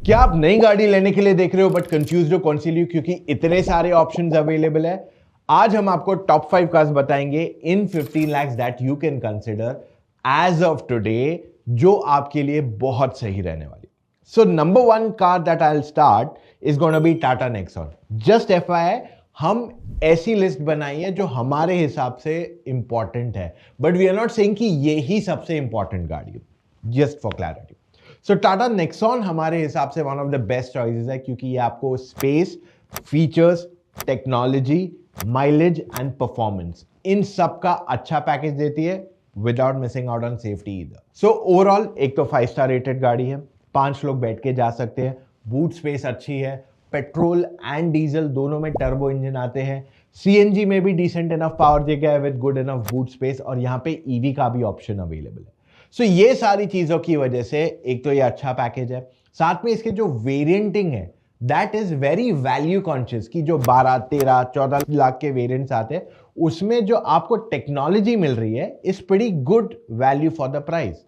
क्या आप नई गाड़ी लेने के लिए देख रहे हो बट कंफ्यूज हो कौन सी ली, क्योंकि इतने सारे ऑप्शंस अवेलेबल है। आज हम आपको टॉप 5 कार्स बताएंगे in 15 lakhs that you can consider as of today, जो आपके लिए बहुत सही रहने वाली। So number 1 car that I will start is gonna be Tata Nexon. Just FYI, हम ऐसी लिस्ट बनाई है जो हमारे हिसाब से इंपॉर्टेंट है, but we are not saying कि ये ही सबसे इंपॉर्टेंट गाड़ी है, just for clarity. So Tata Nexon हमारे हिसाब से one of the best choices है, क्योंकि ये आपको space, features, technology, mileage and performance, इन सब का अच्छा पैकेज देती है without missing out on safety इधर। सो ओवरऑल एक तो 5 स्टार रेटेड गाड़ी है, 5 लोग बैठ के जा सकते हैं, बूट स्पेस अच्छी है, पेट्रोल एंड डीजल दोनों में टर्बो इंजन आते हैं, सीएनजी में भी डिसेंट इनफ पावर देगा है with good enough boot space, और यहां पे ईवी का भी ऑप्शन अवेलेबल है। सो ये सारी चीजों की वजह से एक तो ये अच्छा पैकेज है, साथ में इसके जो वेरिएंटिंग है that is very value conscious, की जो 12, 13, 14 लाख के वेरिएंट्स आते हैं उसमें जो आपको टेक्नोलॉजी मिल रही है is pretty good value for the price.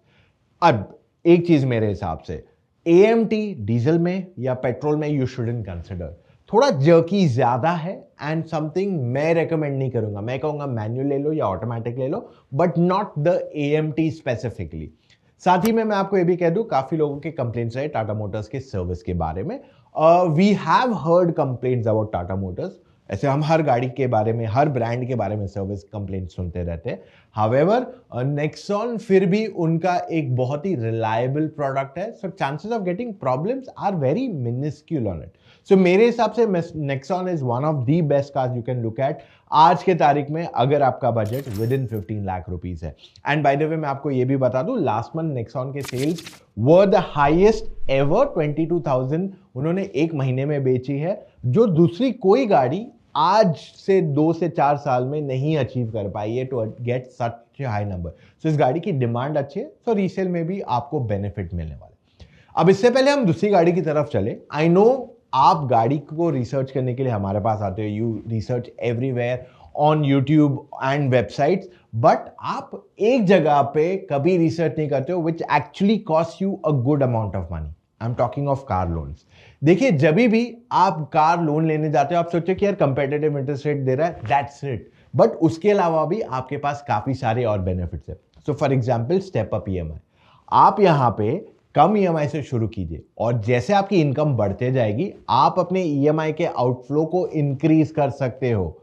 अब एक चीज मेरे हिसाब से, एएमटी डीजल में या पेट्रोल में यू शुडंट कंसिडर, थोड़ा जर्की ज्यादा है एंड समथिंग मैं रेकमेंड नहीं करूंगा। मैं कहूंगा मैनुअल ले लो या ऑटोमेटिक ले लो, but not the AMT specifically. साथ ही में मैं आपको ये भी कह दूं, काफी लोगों के कंप्लेंट्स रहे टाटा मोटर्स के सर्विस के बारे में। We have heard complaints about Tata Motors. ऐसे हम हर गाड़ी के बारे में, हर ब्रांड के बारे में सर्विस कंप्लेंट सुनते रहते हैं। हावेवर नेक्सॉन फिर भी उनका एक बहुत ही रिलायबल प्रोडक्ट है, so chances of getting problems are very minuscule on it. So मेरे हिसाब से Nexon is one of the best cars you can look at आज के तारीख में, अगर आपका budget within 15 lakh rupees है। एंड बाय द वे मैं आपको ये भी बता दूं, लास्ट मंथ नेक्सॉन के sales were the highest ever, 22,000 उन्होंने एक महीने में बेची है, जो दूसरी कोई गाड़ी आज से 2 से 4 साल में नहीं अचीव कर पाई है to get such high number. So इस गाड़ी की डिमांड अच्छी है, सो रीसेल में भी आपको बेनिफिट मिलने वाला है। अब इससे पहले हम दूसरी गाड़ी की तरफ चले, आई नो आप गाड़ी को रिसर्च करने के लिए हमारे पास आते हो, you research everywhere on YouTube and websites, but आप एक जगह पे कभी रिसर्च नहीं करते हो which actually cost you a good amount of money. I am talking of car loans. देखिए, जब भी आप कार लोन लेने जाते हो आप सोचो कि यार कंपेटिटिव इंटरेस्ट रेट दे रहा है, दैट्स इट, बट उसके अलावा भी आपके पास काफी सारे और बेनिफिट्स है। So for example step up EMI, आप यहां पे कम ईएमआई से शुरू कीजिए और जैसे आपकी इनकम बढ़ते जाएगी आप अपने ईएमआई के आउटफ्लो को इंक्रीज कर सकते हो।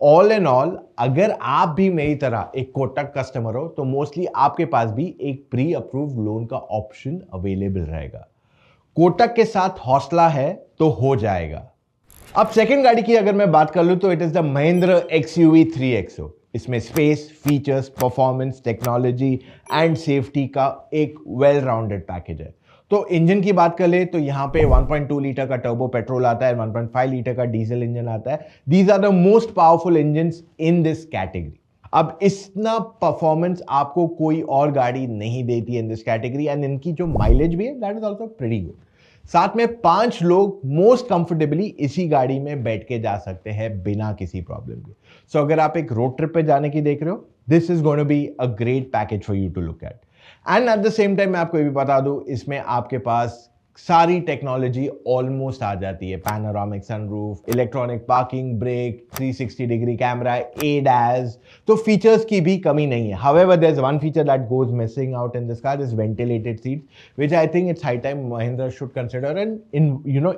ऑल एंड ऑल, अगर आप भी मेरी तरह एक कोटक कस्टमर हो तो मोस्टली आपके पास भी एक प्री अप्रूव्ड लोन का ऑप्शन अवेलेबल रहेगा। कोटक के साथ हौसला है तो हो जाएगा। अब सेकंड गाड़ी की अगर मैं बात कर लूं तो it is the Mahindra XUV 3XO। इसमें space, features, performance, technology and safety का एक वेल राउंडेड पैकेज है। तो इंजन की बात कर ले तो यहां पे 1.2 लीटर का टर्बो पेट्रोल आता है, 1.5 लीटर का डीजल इंजन आता है। These are the most powerful engines in this category. अब इतना परफॉर्मेंस आपको कोई और गाड़ी नहीं देती है इन दिस कैटेगरी, एंड इनकी जो माइलेज भी है that is also pretty good. साथ में 5 लोग मोस्ट कंफर्टेबली इसी गाड़ी में बैठ के जा सकते हैं बिना किसी प्रॉब्लम के। सो अगर आप एक रोड ट्रिप पे जाने की देख रहे हो, this is going to be a great package for you to look at. And at the same time मैं आपको ये भी बता दूं, इसमें आपके पास सारी टेक्नोलॉजी ऑलमोस्ट आ जाती है। Panoramic sunroof, electronic parking brake, 360 degree camera, ADAS, तो फीचर्स की भी कमी नहीं है। However, there's one feature that goes missing out in this car is ventilated seats, which I think it's high time Mahindra should consider and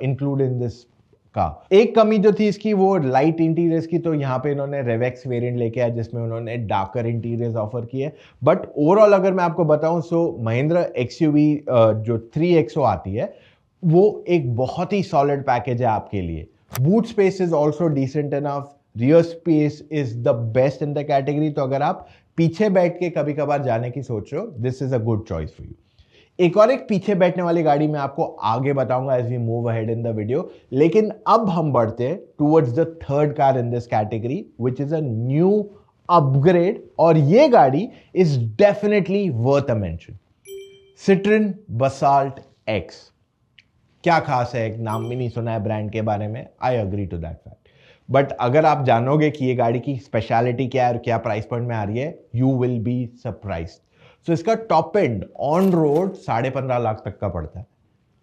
include in this car. एक कमी जो थी इसकी वो लाइट इंटीरियर्स की, तो यहाँ पे इन्होंने रेवेक्स वेरिएंट लेके आया जिसमें उन्होंने डार्कर इंटीरियर्स ऑफर किए। बट ओवरऑल अगर मैं आपको बताऊं, सो महिंद्रा XUV जो 3XO आती है वो एक बहुत ही सॉलिड पैकेज है आपके लिए। Boot space is also decent enough, rear space is the best in the category. तो अगर आप पीछे बैठ के कभी कभार जाने की सोच रहे हो, this is a good choice for you. एक और एक पीछे बैठने वाली गाड़ी मैं आपको आगे बताऊंगा as we move ahead in the video, लेकिन अब हम बढ़ते हैं towards the third car in this category which is a new upgrade, और ये गाड़ी is definitely worth a mention. Citroen Basalt X। क्या खास है, एक नाम भी नहीं सुना है ब्रांड के बारे में, I agree to that fact, but अगर आप जानोगे कि ये गाड़ी की स्पेशलिटी क्या है और क्या प्राइस पॉइंट में आ रही है, यू विल बी सरप्राइज्ड। सो इसका top and on road 15.5 lakh तक का पड़ता है।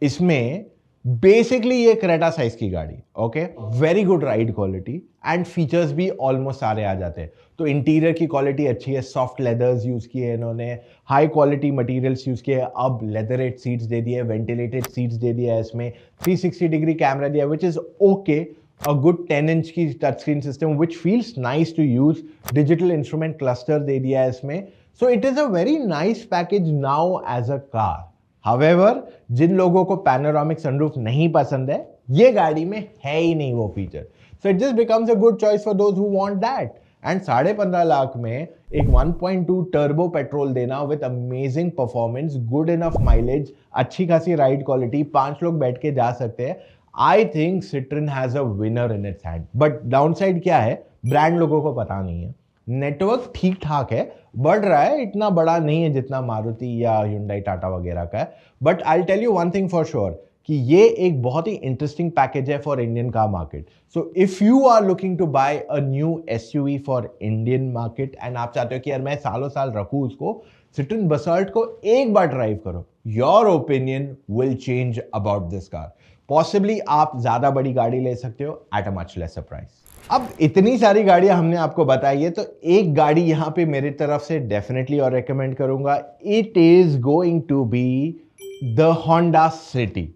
इसमें बेसिकली ये क्रेटा साइज की गाड़ी, okay, very good ride quality and features भी ऑलमोस्ट सारे आ जाते हैं। तो इंटीरियर की क्वालिटी अच्छी है, सॉफ्ट लेदर्स यूज किए इन्होंने, हाई क्वालिटी मटेरियल्स यूज किए, अब लेदरेट सीट्स दे दिए, वेंटिलेटेड सीट्स दे दिया है इसमें, 360 डिग्री कैमरा दिया which is okay, a good 10 inch की touch screen system which feels nice to use, digital instrument cluster दे दिया है इसमें। So it is a very nice package now as a car. However, जिन लोगों को panoramic sunroof नहीं पसंद है, ये गाड़ी में है ही नहीं वो feature, so it just becomes a good choice for those who want that. And 15.5 lakh में एक 1.2 टर्बो पेट्रोल देना with amazing performance, good enough mileage, अच्छी खासी राइड क्वालिटी, 5 लोग बैठ के जा सकते हैं। I think सिट्रन has a winner in its hand. But downside क्या है, ब्रांड लोगों को पता नहीं है। नेटवर्क ठीक ठाक है, बढ़ रहा है, इतना बड़ा नहीं है जितना मारुति या Hyundai टाटा वगैरह का है। But I tell you one thing for sure कि ये एक बहुत ही इंटरेस्टिंग पैकेज है for Indian car market. So if you are looking to buy a new SUV for Indian market and आप चाहते हो कि यार मैं सालों साल रखूं उसको, सिट्रन बसॉल्ट को एक बार ड्राइव करो, your opinion will change about this car. Possibly आप ज्यादा बड़ी गाड़ी ले सकते हो at a much laser price. अब इतनी सारी गाड़ियां हमने आपको बताई है, तो एक गाड़ी यहां पे मेरी तरफ से डेफिनेटली और रेकमेंड करूंगा। It is going to be the Honda City.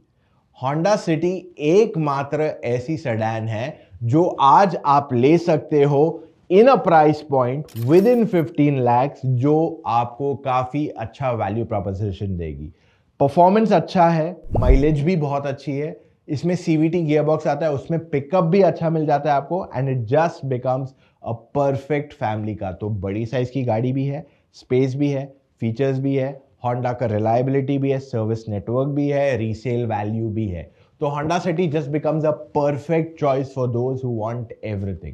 Honda City एकमात्र ऐसी सेडान है जो आज आप ले सकते हो in a price point within 15 lakhs, जो आपको काफी अच्छा वैल्यू प्रोपोजिशन देगी। परफॉर्मेंस अच्छा है, माइलेज भी बहुत अच्छी है, इसमें सीवीटी गियरबॉक्स आता है, उसमें पिकअप भी अच्छा मिल जाता है आपको, and it just becomes a perfect family car. तो बड़ी साइज की गाड़ी भी है, स्पेस भी है, फीचर्स भी है, होंडा का रिलायबिलिटी भी है, सर्विस नेटवर्क भी है, रीसेल वैल्यू भी है। तो Honda city just becomes a perfect choice for those who want everything.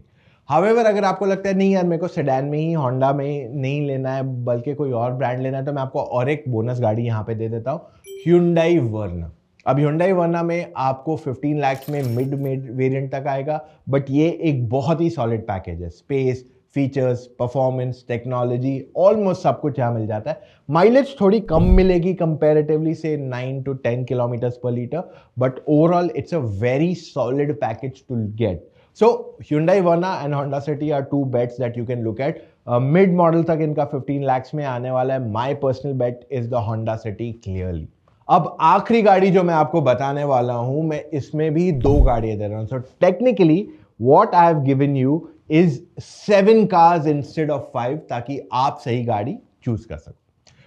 However अगर आपको लगता है नहीं यार मेरे को सेडान में ही, होंडा में नहीं लेना है बल्कि कोई और ब्रांड लेना है, तो मैं आपको और एक बोनस गाड़ी यहां पे दे देता हूं, Hyundai वर्ना। अब Hyundai वर्ना में आपको 15 लाख में मिड वेरिएंट तक आएगा, बट ये एक बहुत ही सॉलिड पैकेज है, space, features, performance, technology, almost सब कुछ यहाँ मिल जाता है। माइलेज थोड़ी कम मिलेगी कंपैरेटिवली से 9 to 10 किलोमीटर्स पर litre, but overall it's a very solid package to get. So Hyundai Verna and Honda City are two bets that you can look at. Mid model तक इनका 15 लाख में आने वाला है। My personal bet is the Honda City clearly. अब आखिरी गाड़ी जो मैं आपको बताने वाला हूं, मैं इसमें भी 2 गाड़ियां दे रहा हूं। So technically what I have given you is 7 cars instead of 5, ताकि आप सही गाड़ी चूज कर सको।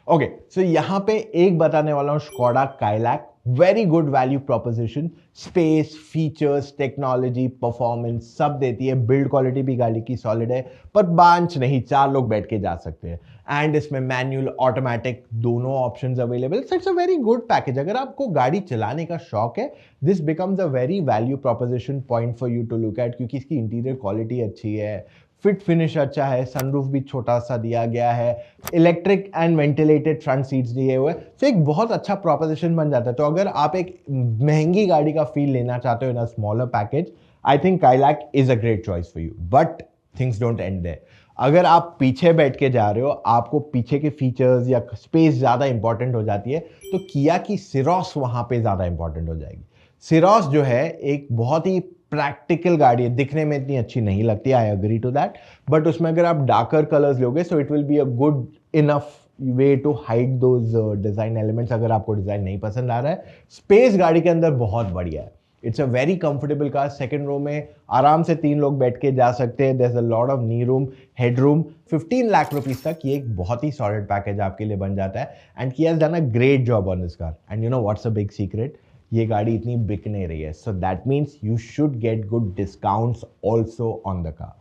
ओके, सो यहां पे एक बताने वाला हूं, Skoda Kylaq, very good value proposition, space, features, technology, performance सब देती है, बिल्ड क्वालिटी भी गाड़ी की सॉलिड है, पर बांच नहीं, 4 लोग बैठ के जा सकते हैं, एंड इसमें मैनुअल ऑटोमेटिक दोनों options available. So it's a very good package. अगर आपको गाड़ी चलाने का शौक है, this becomes a very value proposition point for you to look at, क्योंकि इसकी इंटीरियर क्वालिटी अच्छी है, फिट फिनिश अच्छा है, सनरूफ भी छोटा सा दिया गया है, electric and ventilated front seats दिए हुए, तो एक बहुत अच्छा प्रोपोजिशन बन जाता है। तो अगर आप एक महंगी गाड़ी का फील लेना चाहते हो in a smaller package, I think Kylaq is a great choice for you. But things don't end there. अगर आप पीछे बैठ के जा रहे हो, आपको पीछे के फीचर्स या स्पेस ज्यादा इंपॉर्टेंट हो जाती है, तो किया की सिरोस वहां पे ज्यादा इंपॉर्टेंट हो जाएगी। सिरोस जो है एक बहुत ही प्रैक्टिकल गाड़ी है, दिखने में इतनी अच्छी नहीं लगती, I agree to that, but उसमें अगर आप डार्कर कलर्स लोगे, so it will be a good enough way to hide those design elements, अगर आपको डिजाइन नहीं पसंद आ रहा है। स्पेस गाड़ी के अंदर बहुत बढ़िया है, it's a very comfortable car. Second row में आराम से 3 लोग बैठ के जा सकते हैं, there is a lot of knee room, head room. 15 lakh rupees तक ये एक बहुत ही सॉलिड पैकेज आपके लिए बन जाता है, and he has done a great job on this car. And you know what's a big secret, ये गाड़ी इतनी बिक नहीं रही है, so that means you should get good discounts also on the car.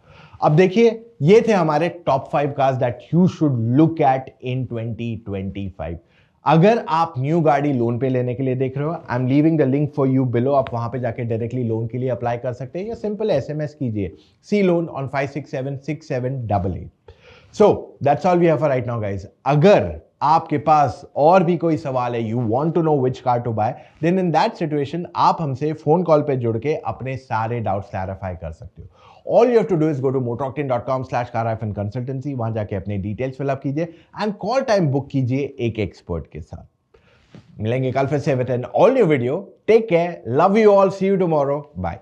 अब देखिए, ये थे हमारे top 5 cars that you should look at in 2025। अगर आप न्यू गाड़ी लोन पे लेने के लिए देख रहे हो, I am leaving the link for you below, आप वहां पे जाके डायरेक्टली लोन के लिए अप्लाई कर सकते हैं, या सिंपल एसएमएस कीजिए C loan on 56767888। So that's all we have for right now guys. अगर आपके पास और भी कोई सवाल है, you want to know which car to buy, then in that situation आप हमसे फोन कॉल पे जुड़ के अपने सारे डाउट्स क्लैरिफाई कर सकते हो। All you have to do is go to motoroctane.com/car-consultancy, वहां जाके अपने डिटेल्स फिलअप कीजिए एंड कॉल टाइम बुक कीजिए एक एक्सपर्ट के साथ। मिलेंगे कल फिर से with an all new video. Take care, love you all, see you tomorrow, bye.